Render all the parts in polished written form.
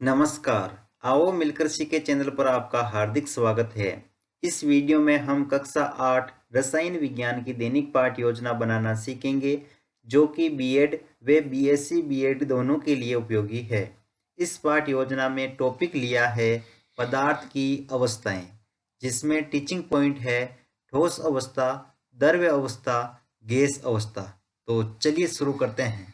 नमस्कार। आओ मिलकर सीखे चैनल पर आपका हार्दिक स्वागत है। इस वीडियो में हम कक्षा 8 रसायन विज्ञान की दैनिक पाठ योजना बनाना सीखेंगे, जो कि बीएड व बीएससी बीएड दोनों के लिए उपयोगी है। इस पाठ योजना में टॉपिक लिया है पदार्थ की अवस्थाएं, जिसमें टीचिंग पॉइंट है ठोस अवस्था, द्रव्य अवस्था, गैस अवस्था। तो चलिए शुरू करते हैं।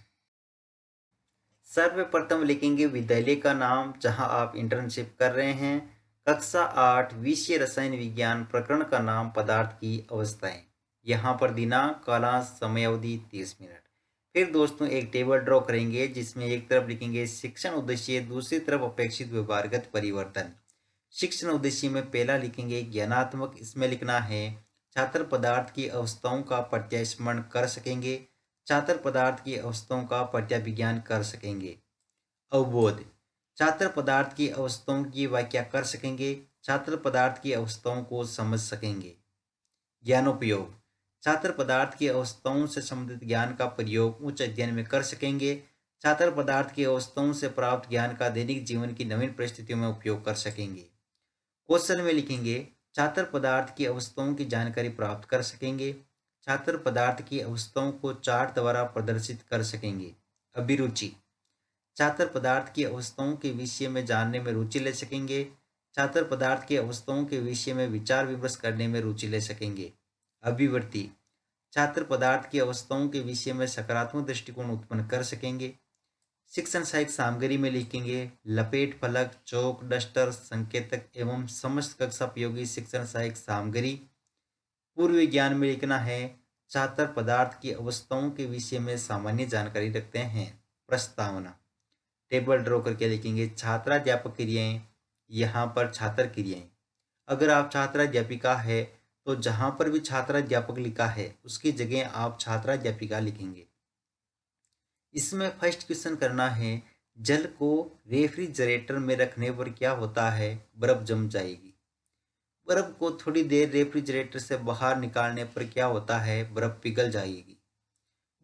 सर्वप्रथम लिखेंगे विद्यालय का नाम जहां आप इंटर्नशिप कर रहे हैं। कक्षा 8 विषय रसायन विज्ञान, प्रकरण का नाम पदार्थ की अवस्थाएं। यहाँ पर दिनांक, कालांश, समयावधि 30 मिनट। फिर दोस्तों एक टेबल ड्रॉ करेंगे, जिसमें एक तरफ लिखेंगे शिक्षण उद्देश्य, दूसरी तरफ अपेक्षित व्यवहारगत परिवर्तन। शिक्षण उद्देश्य में पहला लिखेंगे ज्ञानात्मक, इसमें लिखना है छात्र पदार्थ की अवस्थाओं का प्रत्यास्मरण कर सकेंगे, छात्र पदार्थ की अवस्थाओं का प्रत्याभिज्ञान कर सकेंगे। अवबोध, छात्र पदार्थ की अवस्थाओं की व्याख्या कर सकेंगे, छात्र पदार्थ की अवस्थाओं को समझ सकेंगे। ज्ञानोपयोग, छात्र पदार्थ की अवस्थाओं से संबंधित ज्ञान का प्रयोग उच्च अध्ययन में कर सकेंगे, छात्र पदार्थ की अवस्थाओं से प्राप्त ज्ञान का दैनिक जीवन की नवीन परिस्थितियों में उपयोग कर सकेंगे। क्वेश्चन में लिखेंगे छात्र पदार्थ की अवस्थाओं की जानकारी प्राप्त कर सकेंगे, छात्र पदार्थ की अवस्थाओं को चार्ट द्वारा प्रदर्शित कर सकेंगे। अभिरुचि, छात्र पदार्थ की अवस्थाओं के विषय में जानने में रुचि ले सकेंगे, छात्र पदार्थ की अवस्थाओं के विषय में विचार विमर्श करने में रुचि ले सकेंगे। अभिवृत्ति, छात्र पदार्थ की अवस्थाओं के विषय में सकारात्मक दृष्टिकोण उत्पन्न कर सकेंगे। शिक्षण सहायक सामग्री में लिखेंगे लपेट फलक, चौक, डस्टर, संकेतक एवं समस्त कक्षा उपयोगी शिक्षण सहायक सामग्री। पूर्व ज्ञान में लिखना है छात्र पदार्थ की अवस्थाओं के विषय में सामान्य जानकारी रखते हैं। प्रस्तावना, टेबल ड्रॉ करके लिखेंगे छात्राध्यापक क्रियाएं, यहाँ पर छात्र क्रियाएं। अगर आप छात्राध्यापिका है तो जहां पर भी छात्राध्यापक लिखा है उसकी जगह आप छात्राध्यापिका लिखेंगे। इसमें फर्स्ट क्वेश्चन करना है जल को रेफ्रिजरेटर में रखने पर क्या होता है? बर्फ जम जाएगी। बर्फ को थोड़ी देर रेफ्रिजरेटर से बाहर निकालने पर क्या होता है? बर्फ पिघल जाएगी।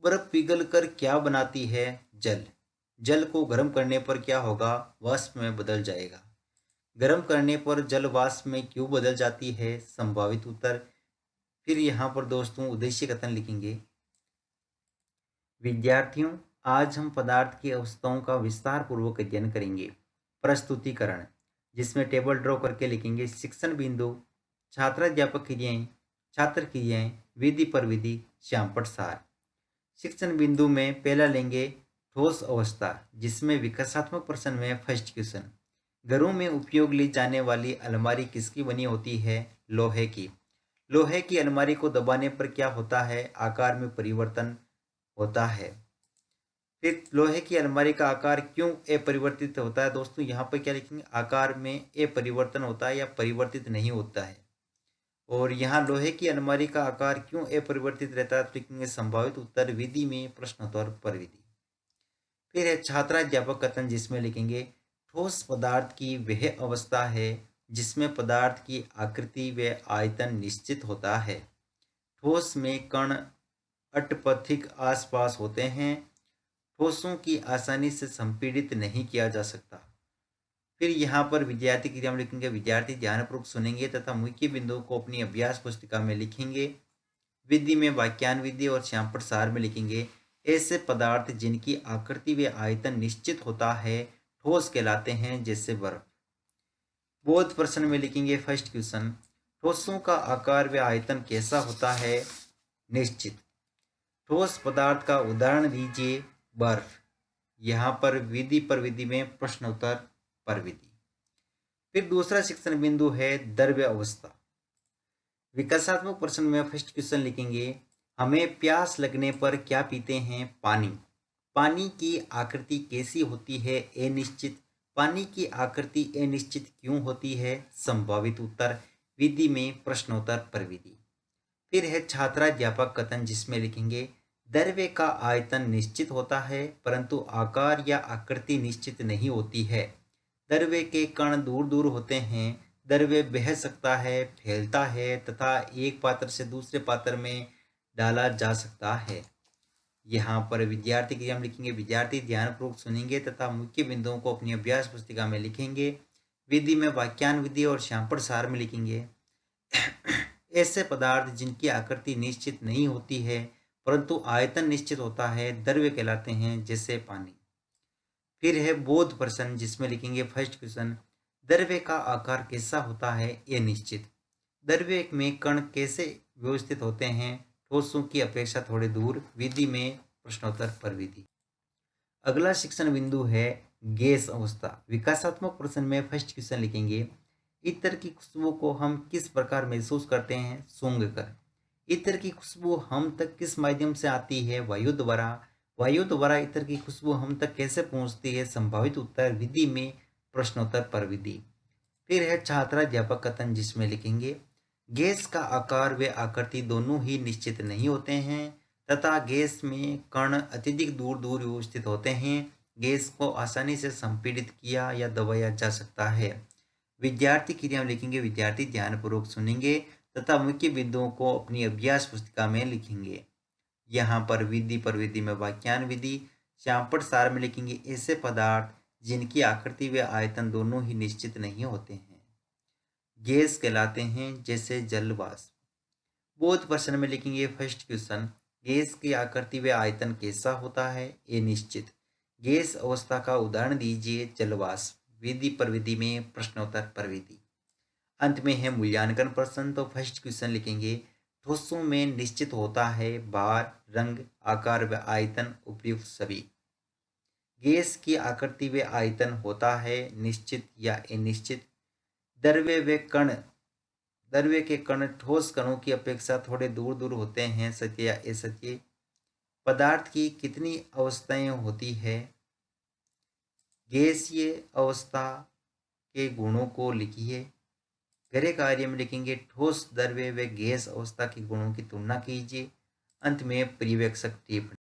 बर्फ पिघल कर क्या बनाती है? जल। जल को गर्म करने पर क्या होगा? वाष्प में बदल जाएगा। गर्म करने पर जल वाष्प में क्यों बदल जाती है? संभावित उत्तर। फिर यहाँ पर दोस्तों उद्देश्य कथन लिखेंगे। विद्यार्थियों, आज हम पदार्थ की अवस्थाओं का विस्तार पूर्वक अध्ययन करेंगे। प्रस्तुतिकरण, जिसमें टेबल ड्रॉ करके लिखेंगे शिक्षण बिंदु, छात्राध्यापक क्रियाएं, छात्र क्रियाएं, विधि पर विधि, श्यामपट सार। शिक्षण बिंदु में पहला लेंगे ठोस अवस्था, जिसमें विकासात्मक प्रश्न में फर्स्ट क्वेश्चन। घरों में उपयोग ली जाने वाली अलमारी किसकी बनी होती है? लोहे की। लोहे की अलमारी को दबाने पर क्या होता है? आकार में परिवर्तन होता है। फिर लोहे की अलमारी का आकार क्यों अपरिवर्तित होता है? दोस्तों यहाँ पर क्या लिखेंगे? आकार में अपरिवर्तन होता है या परिवर्तित नहीं होता है। और यहाँ लोहे की अलमारी का आकार क्यों अपरिवर्तित रहता है? तो लिखेंगे संभावित उत्तर विधि में प्रश्नोत्तर पर विधि। फिर है छात्राध्यापक कथन, जिसमें लिखेंगे ठोस पदार्थ की वह अवस्था है जिसमें पदार्थ की आकृति व आयतन निश्चित होता है। ठोस में कण अटपथिक आसपास होते हैं। ठोसों की आसानी से संपीड़ित नहीं किया जा सकता। फिर यहाँ पर विद्यार्थी क्रिया में लिखेंगे विद्यार्थी ध्यानपूर्वक सुनेंगे तथा मुख्य बिंदुओं को अपनी अभ्यास पुस्तिका में लिखेंगे। विधि में वाक्यान विधि और श्यामपट सार में लिखेंगे ऐसे पदार्थ जिनकी आकृति व आयतन निश्चित होता है ठोस कहलाते हैं, जैसे बर्फ। बोध प्रश्न में लिखेंगे फर्स्ट क्वेश्चन, ठोसों का आकार व आयतन कैसा होता है? निश्चित। ठोस पदार्थ का उदाहरण दीजिए। बर्फ। यहाँ पर विधि पर विधि में प्रश्न उत्तर पर विधि। फिर दूसरा शिक्षण बिंदु है द्रव्य अवस्था। विकासात्मक प्रश्न में फर्स्ट क्वेश्चन लिखेंगे हमें प्यास लगने पर क्या पीते हैं? पानी। पानी की आकृति कैसी होती है? अनिश्चित। पानी की आकृति अनिश्चित क्यों होती है? संभावित उत्तर विधि में प्रश्नोत्तर पर विधि। फिर है छात्राध्यापक कथन, जिसमें लिखेंगे द्रव्य का आयतन निश्चित होता है परंतु आकार या आकृति निश्चित नहीं होती है। द्रव्य के कण दूर दूर होते हैं। द्रव्य बह सकता है, फैलता है तथा एक पात्र से दूसरे पात्र में डाला जा सकता है। यहाँ पर विद्यार्थी क्रिया में लिखेंगे, विद्यार्थी ध्यानपूर्वक सुनेंगे तथा मुख्य बिंदुओं को अपनी अभ्यास पुस्तिका में लिखेंगे। विधि में वाक्यान विधि और श्यामपढ़ सार में लिखेंगे। ऐसे पदार्थ जिनकी आकृति निश्चित नहीं होती है परंतु आयतन निश्चित होता है द्रव्य कहलाते हैं, जैसे पानी। फिर है बोध प्रश्न, जिसमें लिखेंगे फर्स्ट क्वेश्चन, द्रव्य का आकार कैसा होता है, ये निश्चित। द्रव्य में कण कैसे व्यवस्थित होते हैं, ठोसों की अपेक्षा थोड़े दूर। विधि में प्रश्नोत्तर पर विधि। अगला शिक्षण बिंदु है गैस अवस्था। विकासात्मक प्रश्न में फर्स्ट क्वेश्चन लिखेंगे, इत्र की खुशबू को हम किस प्रकार महसूस करते हैं, सूंघ कर। इत्र की खुशबू हम तक किस माध्यम से आती है, वायु द्वारा। वायु द्वारा इत्र की खुशबू हम तक कैसे पहुंचती है, संभावित उत्तर। विधि में प्रश्नोत्तर पर विधि। फिर है छात्राध्यापक कथन, जिसमें लिखेंगे, गैस का आकार व आकृति दोनों ही निश्चित नहीं होते हैं तथा गैस में कण अत्यधिक दूर दूर व्यवस्थित होते हैं। गैस को आसानी से संपीड़ित किया या दबाया जा सकता है। विद्यार्थी क्रिया में लिखेंगे, विद्यार्थी ध्यानपूर्वक सुनेंगे तथा मुख्य बिंदुओं को अपनी अभ्यास पुस्तिका में लिखेंगे। यहाँ पर विधि पर विधि में वाक्यान विधि। श्यामपढ़ सार में लिखेंगे, ऐसे पदार्थ जिनकी आकृति व आयतन दोनों ही निश्चित नहीं होते हैं, गैस कहलाते हैं, जैसे जल वाष्प। बोध प्रश्न में लिखेंगे फर्स्ट क्वेश्चन, गैस की आकृति व आयतन कैसा होता है, ये निश्चित। गैस अवस्था का उदाहरण दीजिए, जल वाष्प। विधि पर विधि में प्रश्नोत्तर पर विधि। अंत में है मूल्यांकन प्रश्न। तो फर्स्ट क्वेश्चन लिखेंगे, ठोसों में निश्चित होता है भार, रंग, आकार व आयतन उपयुक्त सभी। गैस की आकृति व आयतन होता है निश्चित या अनिश्चित। द्रव्य के कण ठोस कणों की अपेक्षा थोड़े दूर दूर होते हैं, सत्य या असत्य। पदार्थ की कितनी अवस्थाएं होती है, गैसीय अवस्था के गुणों को लिखिए। गहरे कार्य में लिखेंगे, ठोस, द्रव्य व गैस अवस्था के गुणों की तुलना कीजिए। अंत में पर्यवेक्षक टिप्पणी।